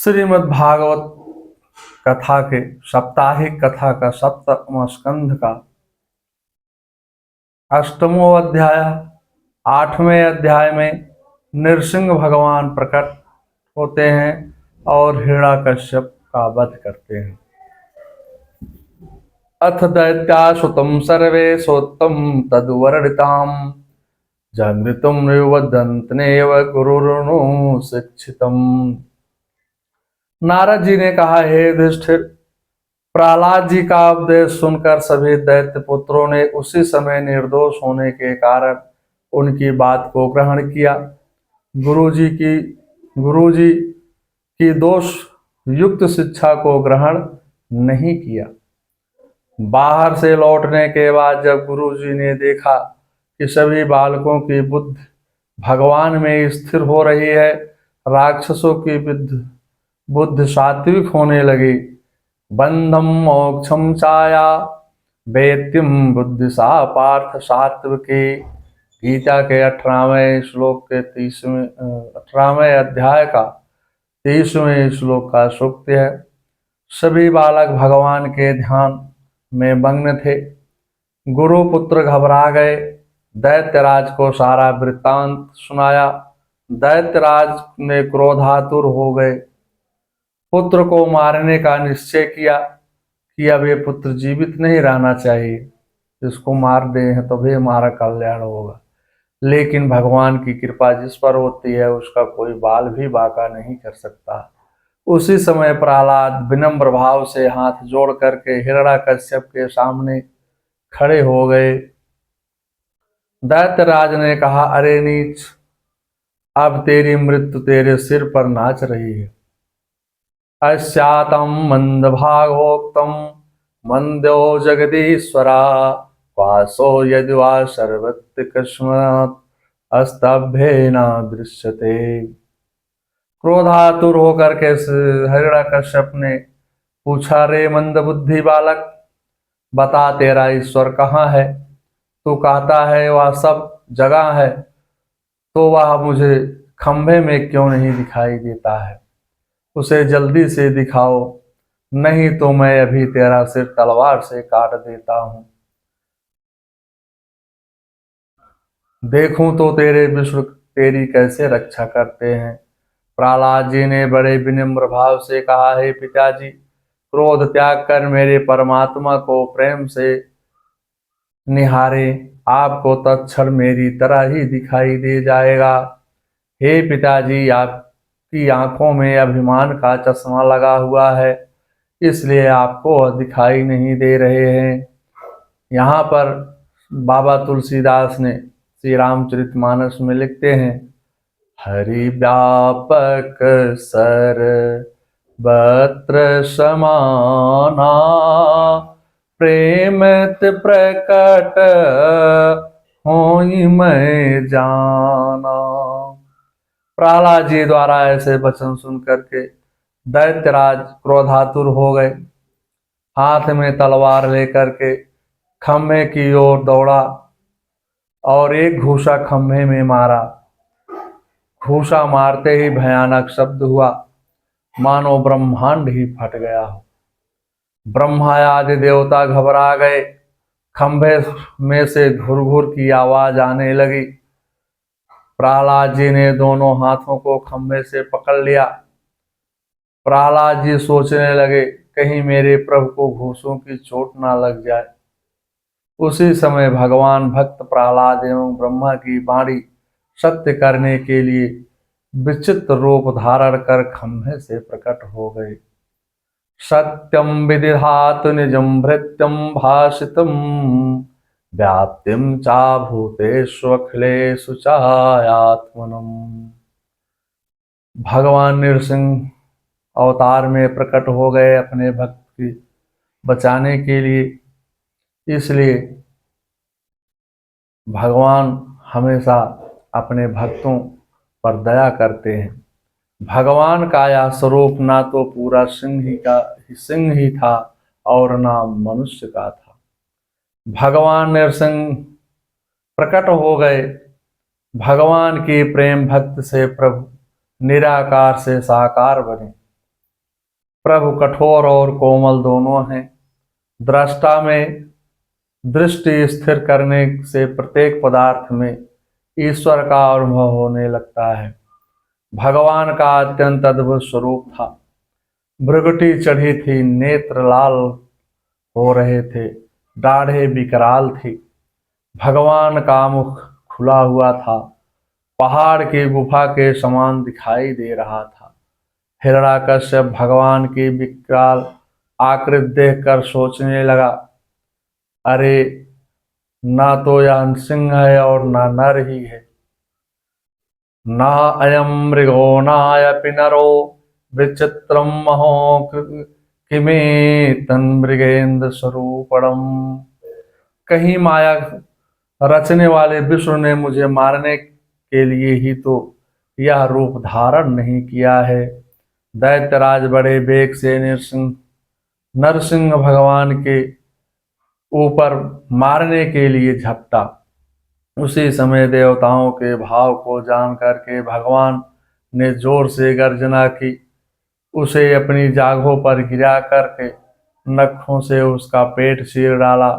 श्रीमद् भागवत कथा के साप्ताहिक कथा का 7वां स्कंध का 8वां अध्याय। 8वें अध्याय में नृसिंह भगवान प्रकट होते हैं और हिरण्याकश्यप का वध करते हैं। अथ दैत्यासुतं सर्वे सोत्तं तद्वर्णिताम् जागृतं युवदन्तनेव गुरुर्नु शिक्षितम्। नारद जी ने कहा, हे युधिष्ठिर, प्रहलाद जी का उपदेश सुनकर सभी दैत्य पुत्रों ने उसी समय निर्दोष होने के कारण उनकी बात को ग्रहण किया। गुरुजी की दोष युक्त शिक्षा को ग्रहण नहीं किया। बाहर से लौटने के बाद जब गुरुजी ने देखा कि सभी बालकों की बुद्धि भगवान में स्थिर हो रही है, राक्षसों की बुद्धि सात्विक होने लगी, बंधम मोक्षम छाया वेत्यम बुद्धि सा पार्थ सात्विकी। गीता के 18वें श्लोक के 18वें अध्याय का 30वें श्लोक का सूक्त है। सभी बालक भगवान के ध्यान में मग्न थे। गुरुपुत्र घबरा गए, दैत्यराज को सारा वृत्तांत सुनाया। दैत्यराज ने क्रोधातुर हो गए, पुत्र को मारने का निश्चय किया कि अब ये पुत्र जीवित नहीं रहना चाहिए, इसको मार दें तभी हमारा कल्याण होगा। लेकिन भगवान की कृपा जिस पर होती है उसका कोई बाल भी बांका नहीं कर सकता। उसी समय प्रहलाद विनम्र भाव से हाथ जोड़ करके हिरण्याकश्यप के सामने खड़े हो गए। दैत्यराज ने कहा, अरे नीच, अब तेरी मृत्यु तेरे सिर पर नाच रही है। अस्यातं मंदभागोक्तं मंद्यो जगदीश्वरा वासो यदि वा सर्वत्र कस्मात् अस्तभ्येन दृश्यते। क्रोधातुर होकर के हिरण्याकश्यप ने पूछा, रे मंदबुद्धि बालक, बता तेरा ईश्वर कहाँ है? तू कहता है वह सब जगह है, तो वह मुझे खंभे में क्यों नहीं दिखाई देता है? उसे जल्दी से दिखाओ, नहीं तो मैं अभी तेरा सिर तलवार से काट देता हूं। देखूं तो तेरे विष्णु तेरी कैसे रक्षा करते हैं। प्रहलाद जी ने बड़े विनम्र भाव से कहा, हे पिताजी, क्रोध त्याग कर मेरे परमात्मा को प्रेम से निहारे, आपको तत्क्षण मेरी तरह ही दिखाई दे जाएगा। हे पिताजी, आपकी आंखों में अभिमान का चश्मा लगा हुआ है, इसलिए आपको दिखाई नहीं दे रहे हैं। यहाँ पर बाबा तुलसीदास ने श्री रामचरितमानस में लिखते हैं, हरि व्यापक सर्वत्र समाना प्रेमत प्रकट होई मैं जाना। प्रहलाद जी द्वारा ऐसे वचन सुन करके दैत्यराज क्रोधातुर हो गए। हाथ में तलवार लेकर के खम्भे की ओर दौड़ा और एक घूसा खम्भे में मारा। घूसा मारते ही भयानक शब्द हुआ, मानो ब्रह्मांड ही फट गया हो। ब्रह्मा आदि देवता घबरा गए। खंभे में से घुर घुर की आवाज आने लगी। प्रहलाद जी ने दोनों हाथों को खंभे से पकड़ लिया। प्रहलाद जी सोचने लगे, कहीं मेरे प्रभु को घूसों की चोट ना लग जाए। उसी समय भगवान भक्त प्रहलाद एवं ब्रह्मा की वाणी सत्य करने के लिए विचित्र रूप धारण कर खंभे से प्रकट हो गए। सत्यम विदिधातु निजं भृत्यं भाषितं व्याप्तिं चा भूतेषु अखिलेषु चात्मनम्। भगवान नृसिंह अवतार में प्रकट हो गए अपने भक्त की बचाने के लिए। इसलिए भगवान हमेशा अपने भक्तों पर दया करते हैं। भगवान का यह स्वरूप ना तो पूरा सिंह ही था और ना मनुष्य का था। भगवान नृसिंह प्रकट हो गए। भगवान की प्रेम भक्त से प्रभु निराकार से साकार बने। प्रभु कठोर और कोमल दोनों हैं। दृष्टा में दृष्टि स्थिर करने से प्रत्येक पदार्थ में ईश्वर का अनुभव होने लगता है। भगवान का अत्यंत अद्भुत स्वरूप था। भृगुटी चढ़ी थी, नेत्र लाल हो रहे थे, दाढ़ें विकराल थी। भगवान का मुख खुला हुआ था, पहाड़ की गुफा के समान दिखाई दे रहा था। हिरण्याकश्यप भगवान की विकराल आकृति देखकर सोचने लगा, अरे, ना तो यह सिंह है और ना नर ही है। ना अयम मृगो नायपि नरो विचित्रम महो किमे तन्मृगेन्द्र स्वरूपणम। कहीं माया रचने वाले विष्णु ने मुझे मारने के लिए ही तो यह रूप धारण नहीं किया है। दैत्यराज बड़े वेग से नरसिंह भगवान के ऊपर मारने के लिए झपटा। उसी समय देवताओं के भाव को जान करके भगवान ने जोर से गर्जना की, उसे अपनी जांघों पर गिरा करके नखों से उसका पेट चीर डाला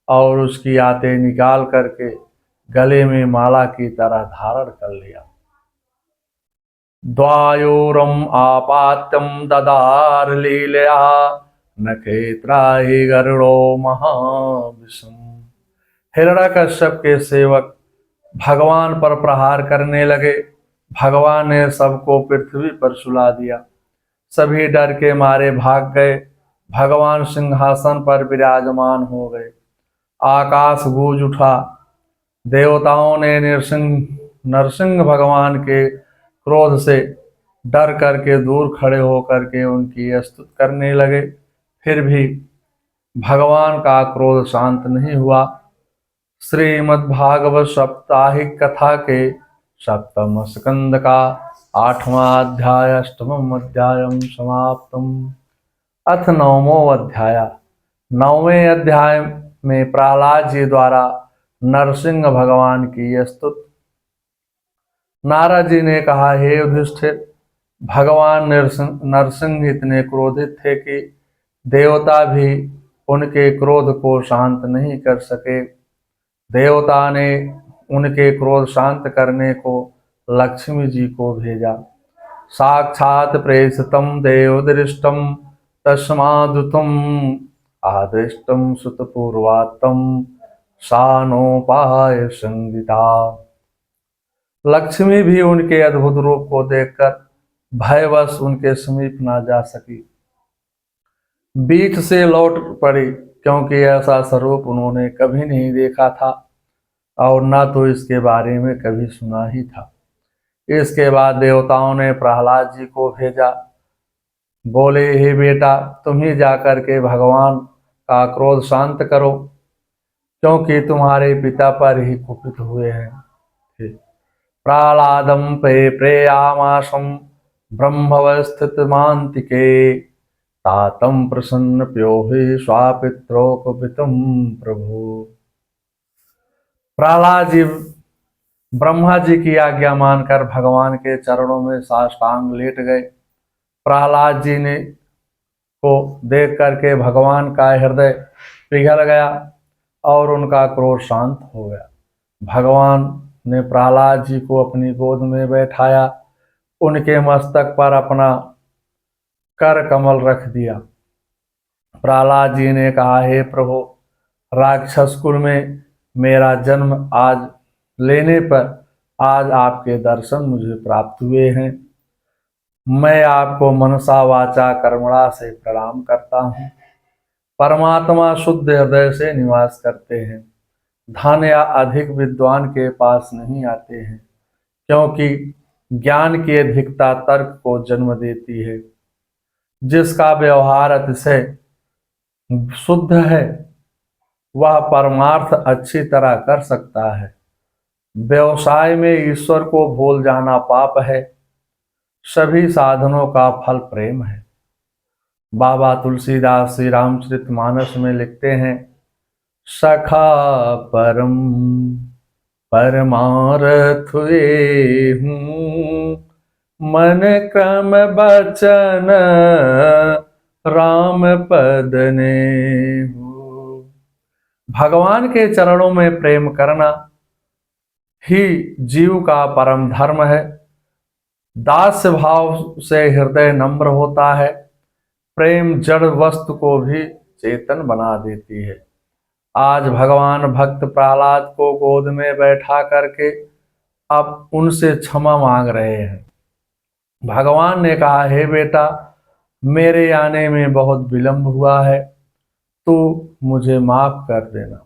और उसकी आंतें निकाल करके गले में माला की तरह धारण कर लिया। द्वायोरम आपात्यम ददार लीलया नखेत्राहि गरुड़ो महाविषम। हिरण्याकश्यप के सेवक भगवान पर प्रहार करने लगे। भगवान ने सबको पृथ्वी पर सुला दिया। सभी डर के मारे भाग गए। भगवान सिंहासन पर विराजमान हो गए। आकाश गूंज उठा। देवताओं ने नरसिंह भगवान के क्रोध से डर करके दूर खड़े होकर के उनकी स्तुति करने लगे। फिर भी भगवान का क्रोध शांत नहीं हुआ। श्रीमद्भागवत साप्ताहिक कथा के सप्तम स्कंद का 8वां अध्याय 8वां अध्याय समाप्तम। अथ 9वां अध्याय। 9वें अध्याय में प्रहलाद जी द्वारा नरसिंह भगवान की स्तुति। नारद जी ने कहा, हे युधिष्ठिर, भगवान नरसिंह इतने क्रोधित थे कि देवता भी उनके क्रोध को शांत नहीं कर सके। देवता ने उनके क्रोध शांत करने को लक्ष्मी जी को भेजा। साक्षात प्रेषितम देवदृष्टम तस्मादुतम आदिष्टम सुतपूर्वात्तम सानोपाय संगीता। लक्ष्मी भी उनके अद्भुत रूप को देखकर भयवश उनके समीप ना जा सकी, बीच से लौट पड़ी, क्योंकि ऐसा स्वरूप उन्होंने कभी नहीं देखा था और न तो इसके बारे में कभी सुना ही था। इसके बाद देवताओं ने प्रहलाद जी को भेजा। बोले, हे बेटा, तुम ही जाकर के भगवान का क्रोध शांत करो, क्योंकि तुम्हारे पिता पर ही कुपित हुए हैं। प्रहलादम पे प्रेयामासम ब्रह्मवस्थितमान्तिके तातम प्रसन्न प्योहि स्वापित्रोकुपितम प्रभु। प्रहलाद जी ब्रह्मा जी की आज्ञा मानकर भगवान के चरणों में साष्टांग लेट गए। प्रहलाद जी ने को देख करके भगवान का हृदय पिघल गया और उनका क्रोध शांत हो गया। भगवान ने प्रहलाद जी को अपनी गोद में बैठाया, उनके मस्तक पर अपना कर कमल रख दिया। प्रहलाद जी ने कहा, हे प्रभु, राक्षस कुल में मेरा जन्म आज लेने पर आज आपके दर्शन मुझे प्राप्त हुए हैं। मैं आपको मनसा वाचा कर्मणा से प्रणाम करता हूँ। परमात्मा शुद्ध हृदय से निवास करते हैं। धन या अधिक विद्वान के पास नहीं आते हैं, क्योंकि ज्ञान की अधिकता तर्क को जन्म देती है। जिसका व्यवहार अतिशय शुद्ध है वह परमार्थ अच्छी तरह कर सकता है। व्यवसाय में ईश्वर को भूल जाना पाप है। सभी साधनों का फल प्रेम है। बाबा तुलसीदास श्री रामचरितमानस में लिखते हैं, सखा परम परमार्थ हुए हूँ मन क्रम बचन राम पद ने हो। भगवान के चरणों में प्रेम करना ही जीव का परम धर्म है। दास्य भाव से हृदय नम्र होता है। प्रेम जड़ वस्तु को भी चेतन बना देती है। आज भगवान भक्त प्रहलाद को गोद में बैठा करके अब उनसे क्षमा मांग रहे हैं। भगवान ने कहा, हे बेटा, मेरे आने में बहुत विलंब हुआ है, तो मुझे माफ कर देना।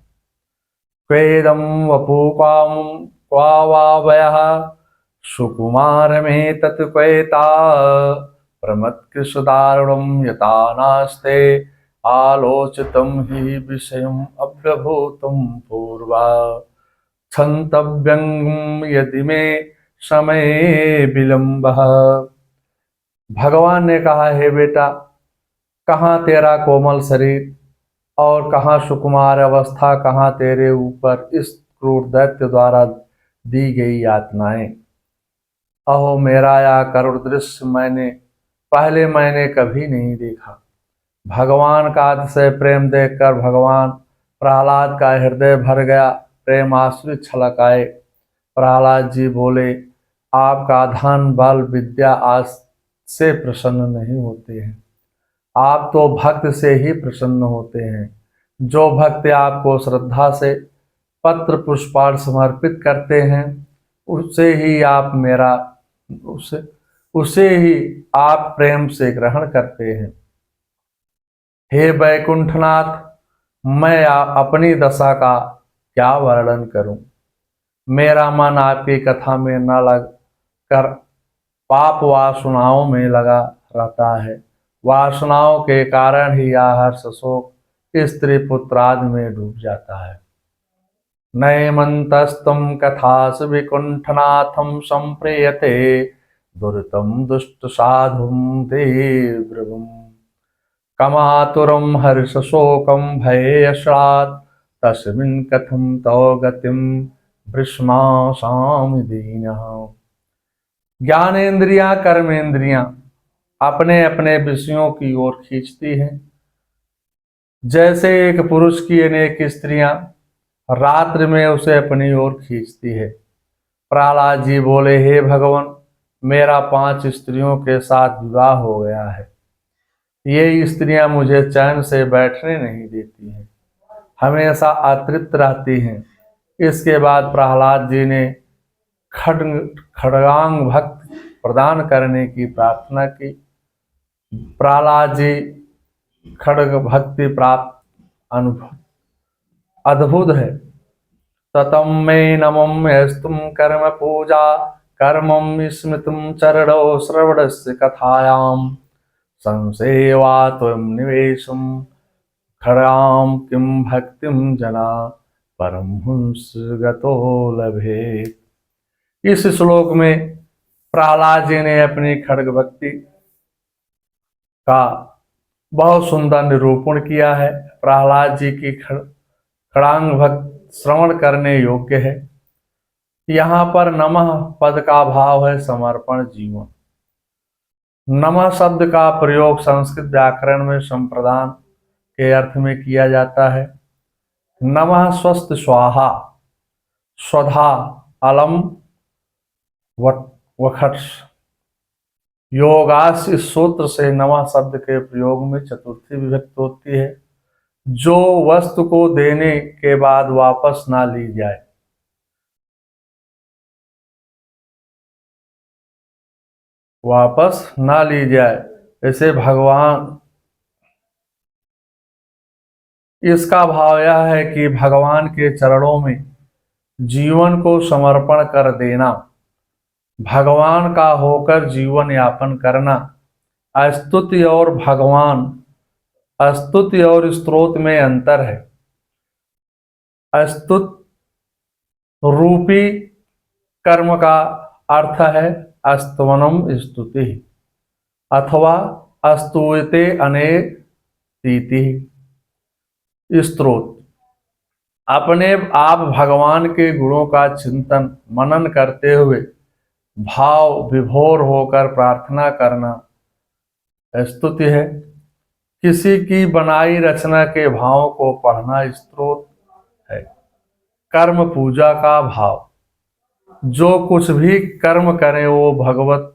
क्वेदम वपु क्वा वा वयः सुकुमार में तत्क्वेता प्रमत्कृष्णदारुणं यथा नास्ते आलोचितं हि विषयम् अव्यभूतं पूर्वा क्षन्तव्यं यदि मे समय विलंबः। भगवान ने कहा, हे बेटा, कहाँ तेरा कोमल शरीर और कहाँ सुकुमार अवस्था, कहाँ तेरे ऊपर इस क्रूर दैत्य द्वारा दी गई यातनाएं। अहो मेरा यह करुण दृश्य मैंने कभी नहीं देखा। भगवान का अतिशय प्रेम देखकर भगवान प्रहलाद का हृदय भर गया। प्रेम आश्रित छलक आए। प्रहलाद जी बोले, आपका धन बल विद्या आज से प्रसन्न नहीं होते हैं, आप तो भक्त से ही प्रसन्न होते हैं। जो भक्त आपको श्रद्धा से पत्र पुष्पार्घ्य समर्पित करते हैं, उससे ही आप उसे ही आप प्रेम से ग्रहण करते हैं। हे वैकुंठनाथ, मैं अपनी दशा का क्या वर्णन करूं। मेरा मन आपकी कथा में न लग कर पाप वासनाओं में लगा रहता है। वासनाओं के कारण ही यह हर्ष शोक स्त्री पुत्रादि में डूब जाता है। नैमन्तस्तं कथासु विकुंठनाथं संप्रेयते दुरितं दुष्ट साधुं देव्रवम् कमातुरं हर्षशोकं भयेयशात् तस्मिन् कथं तव गतिं भृष्मासामि दीनः। ज्ञानेन्द्रियां कर्मेंद्रियां अपने अपने विषयों की ओर खींचती हैं, जैसे एक पुरुष की अनेक स्त्रियां रात्रि में उसे अपनी ओर खींचती है। प्रहलाद जी बोले, हे भगवान, मेरा 5 स्त्रियों के साथ विवाह हो गया है। ये स्त्रियां मुझे चैन से बैठने नहीं देती हैं, हमेशा अतृप्त रहती हैं। इसके बाद प्रहलाद जी ने खड्गांग भक्त प्रदान करने की प्रार्थना की। प्रहलाद जी खड्ग भक्ति प्राप्त अनुभव अद्भुत है। ततम मे नमम यस्तुम कर्म पूजा कर्मं स्मृतुं चरणौ श्रवणस्य कथायां संसेवा त्वं निवेशं खड्गां किं भक्तिं जना परमहंस गतो लभेत। इस श्लोक में प्रहलाद जी ने अपनी खड्ग भक्ति का बहुत सुंदर निरूपण किया है। प्रहलाद जी की खड़ांग भक्त श्रवण करने योग्य है। यहाँ पर नमः पद का भाव है समर्पण जीवन। नमः शब्द का प्रयोग संस्कृत व्याकरण में संप्रदान के अर्थ में किया जाता है। नमः स्वस्थ स्वाहा स्वधा अलम वखट्स योगास। इस सूत्र से नमः शब्द के प्रयोग में चतुर्थी विभक्ति होती है, जो वस्तु को देने के बाद वापस ना ली जाए। वापस ना ली जाए, ऐसे भगवान, इसका भाव यह है कि भगवान के चरणों में जीवन को समर्पण कर देना, भगवान का होकर जीवन यापन करना। स्तुति और भगवान, स्तुति और स्तोत्र में अंतर है। स्तुत रूपी कर्म का अर्थ है स्तवनम स्तुति अथवा स्तूयते अनेक स्तोत्र। अपने आप भगवान के गुणों का चिंतन मनन करते हुए भाव विभोर होकर प्रार्थना करना स्तुति है। किसी की बनाई रचना के भाव को पढ़ना स्तोत्र है। कर्म पूजा का भाव, जो कुछ भी कर्म करें वो भगवत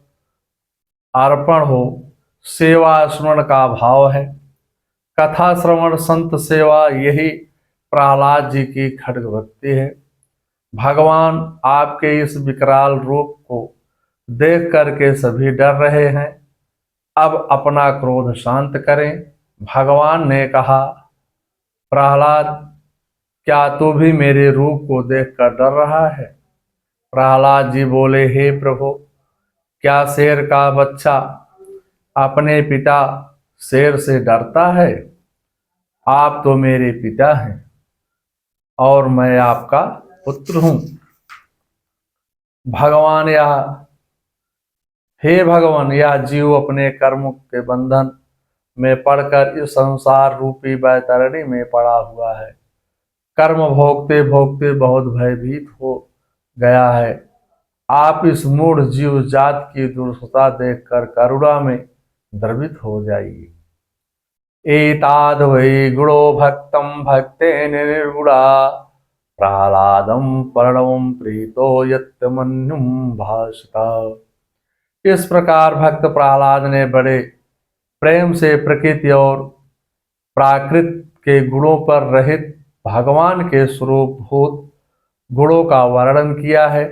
अर्पण हो, सेवा स्मरण का भाव है। कथा श्रवण संत सेवा, यही प्रहलाद जी की खड्ग भक्ति है। भगवान आपके इस विकराल रूप को देख करके सभी डर रहे हैं, अब अपना क्रोध शांत करें। भगवान ने कहा, प्रहलाद, क्या तू भी मेरे रूप को देखकर डर रहा है? प्रहलाद जी बोले, हे प्रभु, क्या शेर का बच्चा अपने पिता शेर से डरता है? आप तो मेरे पिता हैं और मैं आपका पुत्र हूं। भगवान हे भगवान, यह जीव अपने कर्म के बंधन में पड़कर इस संसार रूपी बैतरणी में पड़ा हुआ है। कर्म भोगते भोगते बहुत भयभीत हो गया है। आप इस मूढ़ जीव जात की दुर्दशा देखकर करुणा में द्रवित हो जाइए। एताद वै गुणो भक्तम भक्तेन निर्गुणा प्रहलादम प्रणवम प्रीतो यत्मन्युम भाषता। इस प्रकार भक्त प्रहलाद ने बड़े प्रेम से प्रकृति और प्राकृत के गुणों पर रहित भगवान के स्वरूप भूत गुणों का वर्णन किया है।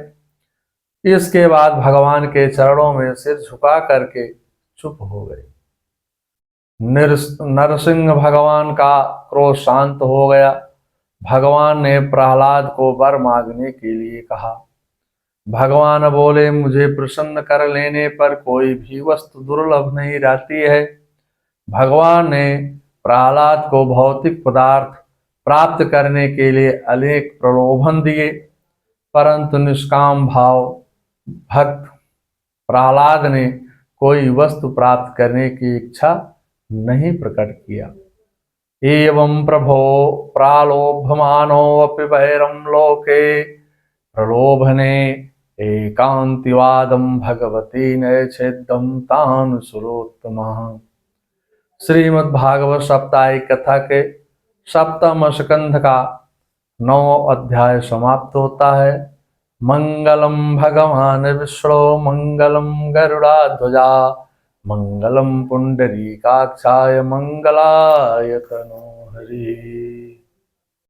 इसके बाद भगवान के चरणों में सिर झुका करके चुप हो गए। नरसिंह भगवान का क्रोध शांत हो गया। भगवान ने प्रहलाद को वर मांगने के लिए कहा। भगवान बोले, मुझे प्रसन्न कर लेने पर कोई भी वस्तु दुर्लभ नहीं रहती है। भगवान ने प्रहलाद को भौतिक पदार्थ प्राप्त करने के लिए अनेक प्रलोभन दिए, परंतु निष्काम भाव भक्त प्रहलाद ने कोई वस्तु प्राप्त करने की इच्छा नहीं प्रकट किया। एवं प्रभो प्रालोभमानोऽपि वैरं लोके प्रलोभने एकांतिवादं भगवती नैषेद्यं तान् सुरोत्तमः। श्रीमद्भागवत साप्ताहिक कथा के सप्तम स्कंध का 9वां अध्याय समाप्त होता है। मंगलम भगवान विष्णु मंगलम गरुड़ाध्वजा मंगलम पुंडरीकाक्षाय मंगलाय तनोहरि।